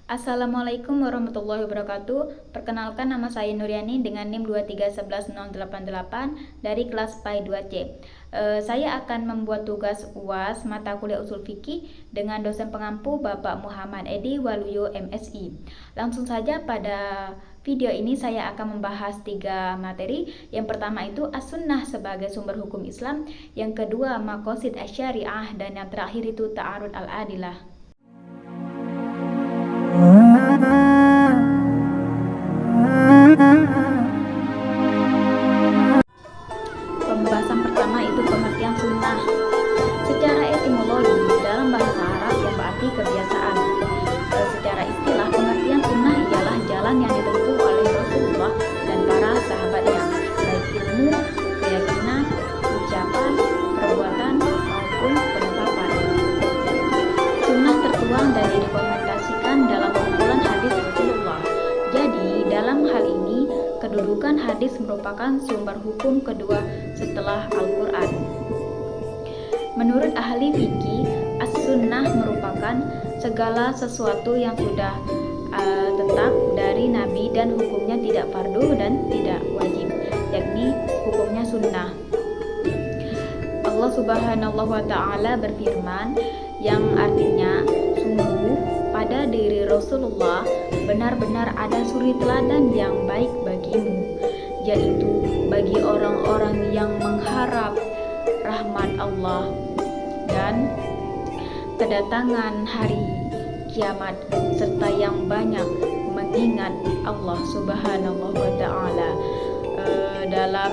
Assalamualaikum warahmatullahi wabarakatuh. Perkenalkan, nama saya Nuryani dengan NIM 2311088 dari kelas PAI 2C. Saya akan membuat tugas UAS mata kuliah usul fikih dengan dosen pengampu Bapak Muhammad Edi Waluyo MSI. Langsung saja, pada video ini saya akan membahas 3 materi. Yang pertama itu as-sunnah sebagai sumber hukum Islam, yang kedua maqasid asy-syariah, dan yang terakhir itu ta'arud al-adilah. Pembahasan pertama itu pengertian sunnah. Secara etimologi, dalam bahasa Arab yang berarti kebiasaan. Secara istilah, pengertian sunnah ialah jalan yang ditempuh oleh Rasulullah dan para sahabatnya, baik ilmu, keyakinan, ucapan, perbuatan, maupun penetapan. Sunnah tertuang dan direkomendasikan dalam kumpulan hadis Rasulullah. Jadi, dalam hal ini, kedudukan hadis merupakan sumber hukum kedua setelah Al-Quran. Menurut ahli fikih, as-sunnah merupakan segala sesuatu yang sudah tetap dari Nabi dan hukumnya tidak fardu dan tidak wajib, yakni hukumnya sunnah. Allah Subhanahu wa Ta'ala berfirman, yang artinya, sungguh pada diri Rasulullah benar-benar ada suri teladan yang baik bagimu, yaitu bagi orang-orang yang mengharap rahmat Allah dan kedatangan hari kiamat, serta yang banyak mengingat Allah Subhanahu wa Ta'ala. Dalam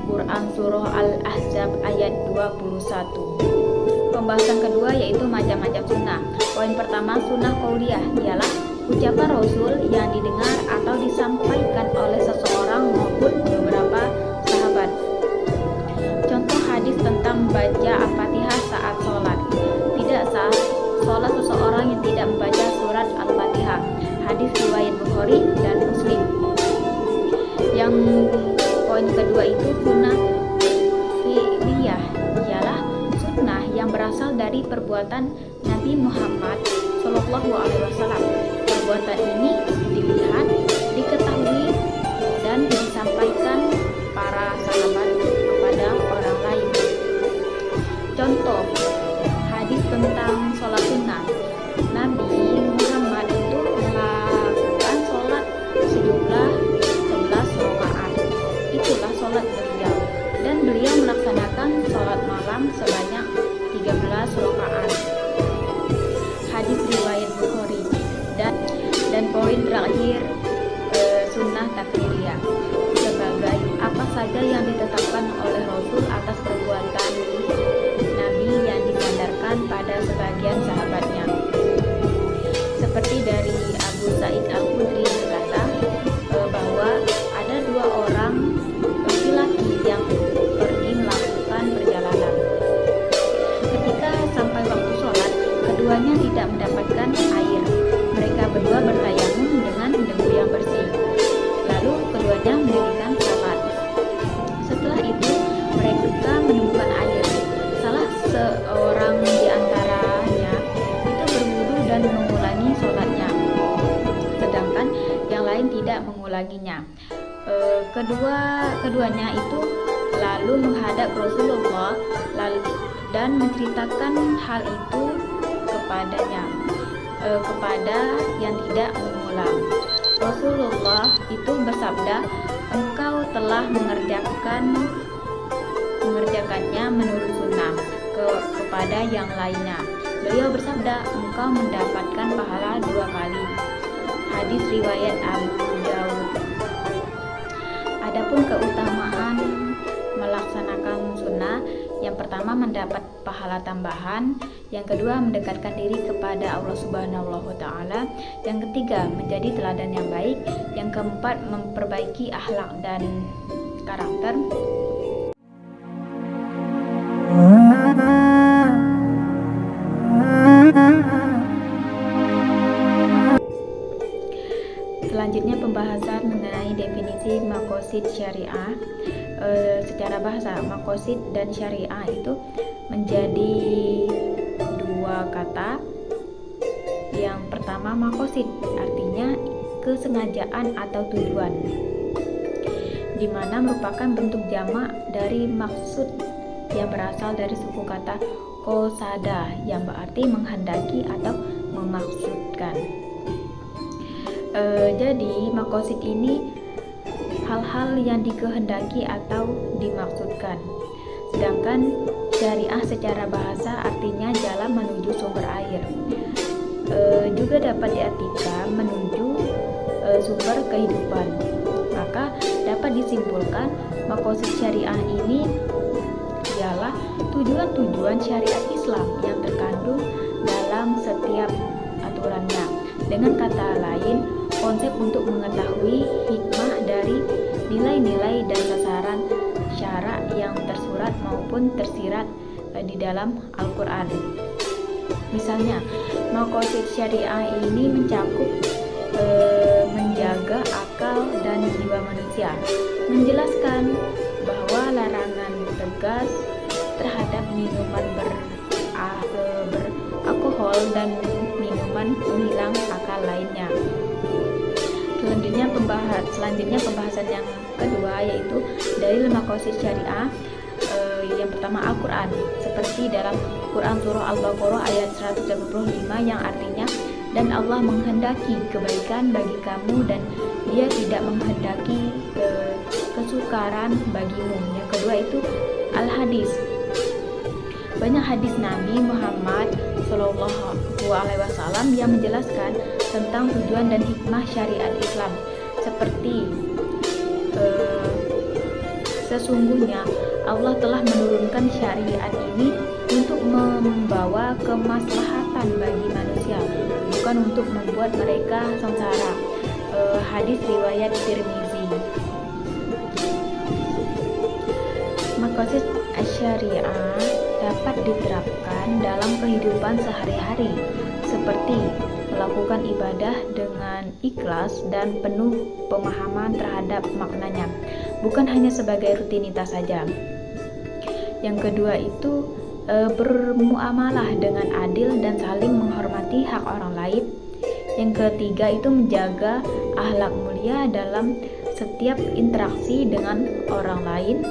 Quran Surah Al-Ahzab ayat 21. Pembahasan kedua yaitu macam-macam sunnah. Poin pertama, sunnah qauliyah ialah ucapan Rasul yang didengar atau disampaikan oleh seseorang maupun beberapa sahabat. Contoh hadis tentang baca Al-Fatihah saat sholat. Tidak sah sholat seseorang yang tidak membaca surat Al-Fatihah. Hadis riwayat Bukhari dan Muslim. Yang poin kedua itu sunnah fi'liyah ialah sunnah yang berasal dari perbuatan Nabi Muhammad Shallallahu Alaihi Wasallam. Perbuatan ini dilihat, diketahui, dan disampaikan para sahabat kepada orang lain. Contoh hadis tentang sholat sunnah. Nabi Muhammad itu melakukan sholat sejumlah 11 rakaat. Itulah sholat beliau. Dan beliau melaksanakan sholat malam sebanyak 13 rakaat. Hadis riwayat Bukhari. Dan poin terakhir, sunnah takririah sebagai apa saja yang ditetapkan oleh Rasul atas perbuatan Nabi yang disandarkan pada sebagian sahabatnya. Seperti dari Abu Sa'id Al-Khudri berkata bahwa ada 2 orang laki-laki yang pergi melakukan perjalanan. Ketika sampai waktu sholat, keduanya tidak mendapatkan air. Mereka berdua bertayamum dengan debu yang bersih. Lalu keduanya mendirikan sholat. Setelah itu mereka menemukan air. Salah seorang di antaranya itu berwudu dan mengulangi sholatnya, sedangkan yang lain tidak mengulanginya. Keduanya itu lalu menghadap Rasulullah dan menceritakan hal itu kepadanya, kepada yang tidak mengulang. Rasulullah itu bersabda, engkau telah mengerjakannya menurut sunnah kepada yang lainnya. Beliau bersabda, engkau mendapatkan pahala 2 kali. Hadis riwayat Abu Dawud. Adapun keutamaan melaksanakan sunnah, yang pertama mendapat pahala tambahan, yang kedua mendekatkan diri kepada Allah Subhanahu wa Ta'ala, yang ketiga menjadi teladan yang baik, yang keempat memperbaiki akhlak dan karakter. Selanjutnya pembahasan mengenai definisi maqasid syariah. Secara bahasa, maqasid dan syariah itu menjadi 2 kata yang Yang pertama makosid, artinya kesengajaan atau tujuan, di mana merupakan bentuk jamak dari maksud yang berasal dari suku kata qasada yang berarti menghendaki atau memaksudkan. Jadi makosid ini hal-hal yang dikehendaki atau dimaksudkan. Sedangkan syariah secara bahasa artinya jalan menuju sumber air. Juga dapat diartikan menuju sumber kehidupan. Maka dapat disimpulkan makosid syariah ini ialah tujuan-tujuan syariat Islam yang terkandung dalam setiap aturannya. Dengan kata lain, konsep untuk mengetahui hikmah dari nilai-nilai dan sasaran syarak yang tersurat maupun tersirat di dalam Al-Quran. Misalnya, makosid syariah ini mencakup menjaga akal dan jiwa manusia, menjelaskan bahwa larangan tegas terhadap minuman beralkohol dan minuman penghilang akal lainnya. Selanjutnya pembahasan yang kedua yaitu dalil makosid syariah. Yang pertama Al-Quran, seperti dalam Quran surah Al-Baqarah ayat 185 yang artinya, dan Allah menghendaki kebaikan bagi kamu dan Dia tidak menghendaki kesukaran bagimu. Yang kedua itu Al-Hadis. Banyak hadis Nabi Muhammad SAW yang menjelaskan tentang tujuan dan hikmah syariat Islam, seperti sesungguhnya Allah telah menurunkan syariat ini untuk membawa kemaslahatan bagi manusia, bukan untuk membuat mereka sengsara. Hadis riwayat Tirmizi. Makosid syariah dapat diterapkan dalam kehidupan sehari-hari, seperti melakukan ibadah dengan ikhlas dan penuh pemahaman terhadap maknanya, bukan hanya sebagai rutinitas saja. Yang kedua itu bermuamalah dengan adil dan saling menghormati hak orang lain. Yang ketiga itu menjaga akhlak mulia dalam setiap interaksi dengan orang lain.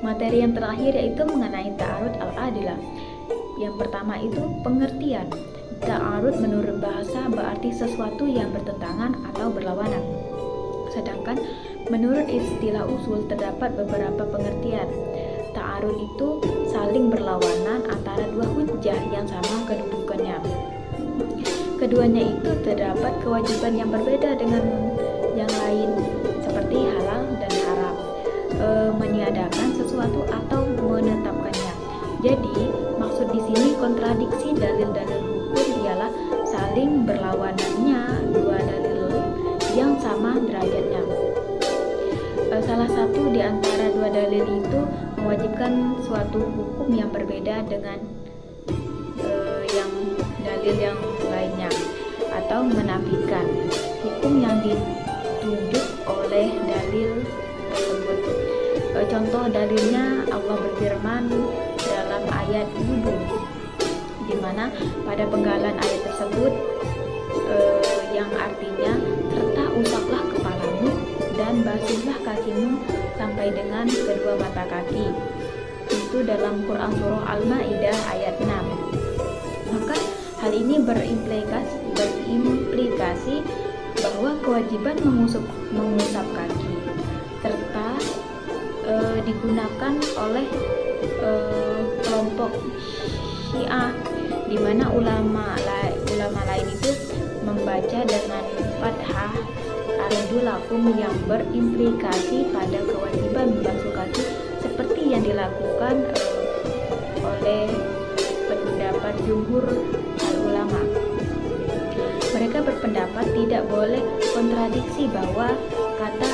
Materi yang terakhir yaitu mengenai ta'arud al-adilah. Yang pertama itu pengertian. Ta'arud menurut bahasa berarti sesuatu yang bertentangan atau berlawanan. Sedangkan menurut istilah usul terdapat beberapa pengertian. Ta'arud itu saling berlawanan antara dua hujjah yang sama kedudukannya. Keduanya itu terdapat kewajiban yang berbeda dengan yang lain, seperti halal dan haram, meniadakan sesuatu atau menetapkannya. Jadi, maksud di sini kontradiksi dalil-dalil hukum ialah saling berlawanannya dua dalil yang sama derajatnya. Salah satu di antara dua dalil itu mewajibkan suatu hukum yang berbeda dengan yang dalil yang lainnya, atau menafikan hukum yang ditunjuk oleh dalil tersebut. Contoh dalilnya Allah berfirman dalam ayat wudu, di mana pada penggalan ayat tersebut yang artinya serta usaplah kepalamu dan basuhlah kakimu sampai dengan kedua mata kaki. Itu dalam Quran surah Al-Maidah ayat 6. Maka hal ini berimplikasi bahwa kewajiban mengusap kaki serta digunakan oleh kelompok Syiah, di mana ulama lain itu membaca dengan fathah arjulakum yang berimplikasi pada kewajiban membasuh kaki seperti yang dilakukan oleh pendapat jumhur ulama. Mereka berpendapat tidak boleh kontradiksi bahwa kata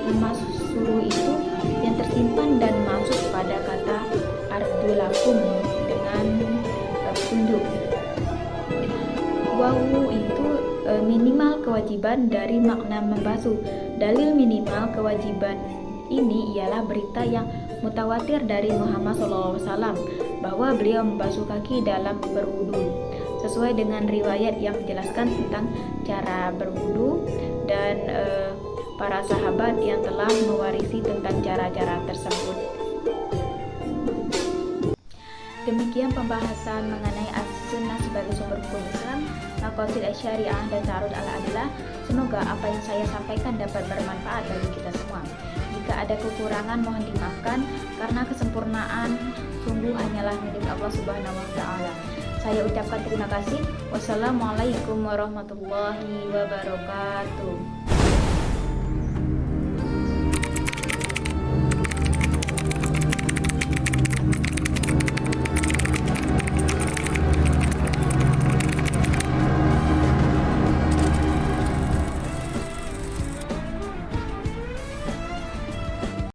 imasuhu itu yang tersimpan dan masuk pada kata arjulakum dengan tunjuk. Wawu itu minimal kewajiban dari makna membasuh. Dalil minimal kewajiban ini ialah berita yang mutawatir dari Muhammad SAW bahwa beliau membasuh kaki dalam berwudu, sesuai dengan riwayat yang menjelaskan tentang cara berwudu dan para sahabat yang telah mewarisi tentang cara-cara tersebut. Demikian pembahasan mengenai as-sunnah sebagai sumber hukum Islam, maqasid syariah dan ta'arud al-adillah. Semoga apa yang saya sampaikan dapat bermanfaat bagi kita semua. Jika ada kekurangan mohon dimaafkan, karena kesempurnaan sungguh hanyalah milik Allah Subhanahu wa taala. Saya ucapkan terima kasih. Wassalamualaikum warahmatullahi wabarakatuh.